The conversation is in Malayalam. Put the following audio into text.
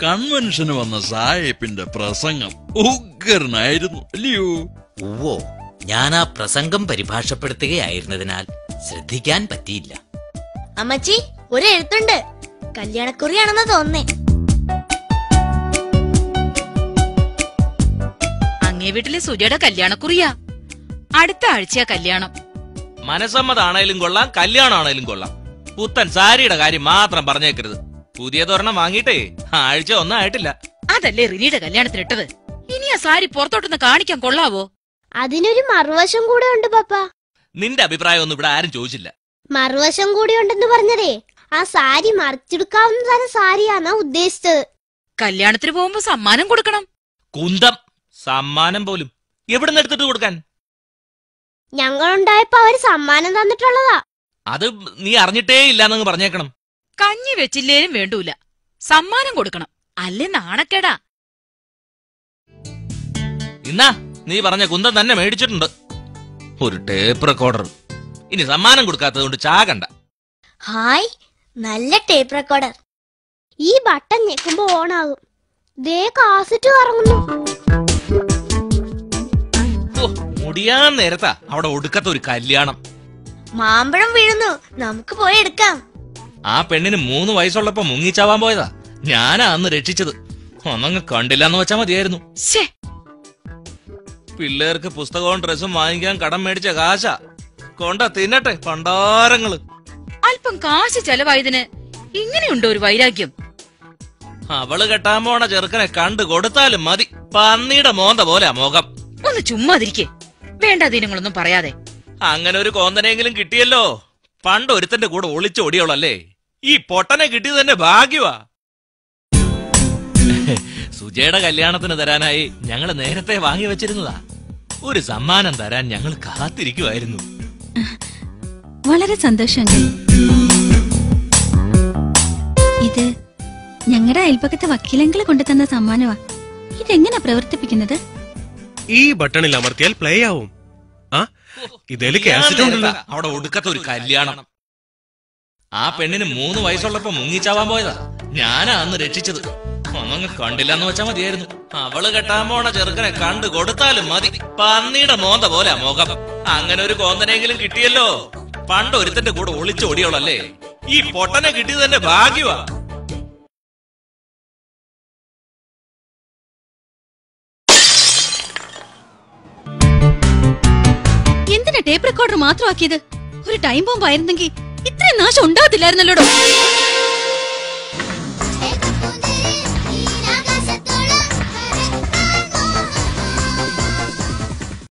കൺവെൻഷന് വന്ന സായിപ്പിന്റെ പ്രസംഗം ഉഗ്രനായിരുന്നു അല്ലയോ? ഓ, ഞാൻ ആ പ്രസംഗം പരിഭാഷപ്പെടുത്തുകയായിരുന്നതിനാൽ ശ്രദ്ധിക്കാൻ പറ്റിയില്ല. അമ്മച്ചി, ഒരു എഴുത്തുണ്ട്. കല്യാണക്കുറിയാണെന്ന് തോന്നേ. അങ്ങേ വീട്ടിലെ സുജയുടെ കല്യാണക്കുറിയാ. അടുത്ത ആഴ്ചയാ കല്യാണം. മനസ്സമ്മതാണേലും കൊള്ളാം, കല്യാണമാണേലും കൊള്ളാം. പുത്തൻ സാരിയുടെ കാര്യം മാത്രം പറഞ്ഞേക്കരുത്. പുതിയതൊരെണ്ണം വാങ്ങിയിട്ടേ ആഴ്ച ഒന്നും ആയിട്ടില്ല. അതല്ലേ റിനിയുടെ കല്യാണത്തിനിട്ടത്. ഇനി ആ സാരി പുറത്തോട്ടൊന്ന് കാണിക്കാൻ കൊള്ളാവോ? അതിനൊരു മറുവശം കൂടെ ഉണ്ട് പപ്പ. നിന്റെ അഭിപ്രായം ഒന്നും ഇവിടെ ആരും ചോദിച്ചില്ല. മറുവശം കൂടി ഉണ്ടെന്ന് പറഞ്ഞതേ ആ സാരി മറിച്ചെടുക്കാവുന്ന തരം സാരിയാന്നാ ഉദ്ദേശിച്ചത്. കല്യാണത്തിന് പോകുമ്പോ സമ്മാനം കൊടുക്കണം. കുന്തം സമ്മാനം പോലും എവിടുന്ന് എടുത്തിട്ട് കൊടുക്കാൻ? ഞങ്ങളുണ്ടായപ്പോ അവര് സമ്മാനം തന്നിട്ടുള്ളതാ. അത് നീ അറിഞ്ഞിട്ടേ ഇല്ലാന്നങ്ങ് പറഞ്ഞേക്കണം. കഞ്ഞി വെച്ചില്ലേലും വേണ്ടൂല, സമ്മാനം കൊടുക്കണം. അല്ലേ നാണക്കേടാ. ഇന്നാ നീ പറഞ്ഞ കുന്തം തന്നെ മേടിച്ചിട്ടുണ്ട്. ഒരു ടേപ്പ് റെക്കോർഡർ. ഇനി സമ്മാനം കൊടുക്കാത്തത് കൊണ്ട് ചാകണ്ട. ഹായ്, നല്ല ടേപ്പ് റെക്കോർഡർ. ഈ ബട്ടൺ ഞെക്കുമ്പോ ഓണാകും. ദേ കാസറ്റ് കറങ്ങുന്നു. മുടിയാൻ നേരത്താ അവിടെ ഒടുക്കത്തെ ഒരു കല്യാണം. മാമ്പഴം വീഴുന്നു, നമുക്ക് പോയി എടുക്കാം. ആ പെണ്ണിന് 3 വയസ്സുള്ളപ്പോ മുങ്ങിച്ചാവാൻ പോയതാ. ഞാനാ അന്ന് രക്ഷിച്ചത്. ഒന്നങ്ങ് കണ്ടില്ലാന്ന് വെച്ചാ മതിയായിരുന്നു. പിള്ളേർക്ക് പുസ്തകവും ഡ്രസ്സും വാങ്ങിക്കാൻ കടം മേടിച്ച കാശാ. കൊണ്ട തിന്നട്ടെ പണ്ടാരങ്ങള്. അല്പം കാശ് ചെലവായതിന് ഇങ്ങനെയുണ്ടോ ഒരു വൈരാഗ്യം? അവള് കെട്ടാൻ പോണ ചെറുക്കനെ കണ്ടു കൊടുത്താലും മതി. പന്നിയുടെ മോന്ത പോലെ മുഖം. ഒന്ന് ചുമ്മാതിരിക്കേ. വേണ്ട ദിനങ്ങളൊന്നും പറയാതെ. അങ്ങനെ ഒരു കോന്തനെങ്കിലും കിട്ടിയല്ലോ. പണ്ട് ഒരുത്തന്റെ കൂടെ ഒളിച്ചോടിയോളല്ലേ. ഈ പൊട്ടനെ കിട്ടിയത് തന്നെ ഭാഗ്യവാ. സുജയുടെ കല്യാണത്തിന് തരാനായി ഞങ്ങള് നേരത്തെ വാങ്ങി വെച്ചിരുന്നതാ. ഒരു സമ്മാനം തരാൻ ഞങ്ങൾ കാത്തിരിക്കുമായിരുന്നു. വളരെ സന്തോഷം. ഇത് ഞങ്ങളുടെ അയൽപക്കത്തെ വക്കീലങ്കിള് കൊണ്ടുതന്ന സമ്മാനമാ. ഇതെങ്ങനെ പ്രവർത്തിപ്പിക്കുന്നത്? ഈ ബട്ടണിൽ അമർത്തിയാൽ പ്ലേ ആവും. അവിടെ ഒടുക്കത്തെ ഒരു കല്യാണം. ആ പെണ്ണിന് 3 വയസ്സുള്ളപ്പോ മുങ്ങിച്ചാവാൻ പോയതാ. ഞാനാ അന്ന് രക്ഷിച്ചത്. ഒന്നങ്ങ് കണ്ടില്ലാന്ന് വെച്ചാ മതിയായിരുന്നു. അവള് കെട്ടാൻ പോണ ചെറുക്കനെ കണ്ടു കൊടുത്താലും മതി. പന്നിയുടെ മോന്ത പോലെ മുഖം. അങ്ങനെ ഒരു കോന്തനെങ്കിലും കിട്ടിയല്ലോ. പണ്ട് ഒരുത്തന്റെ കൂടെ ഒളിച്ചോടിയോളല്ലേ. ഈ പൊട്ടനെ കിട്ടിയത് തന്നെ ഭാഗ്യവാ. എന്തിനാ ടേപ്പ് റെക്കോർഡർ മാത്രമാക്കിയത്? ഒരു ടൈം ബോംബ് ആയിരുന്നെങ്കിൽ ഇത്രയും നാശം ഉണ്ടാകത്തില്ലായിരുന്നല്ലോ.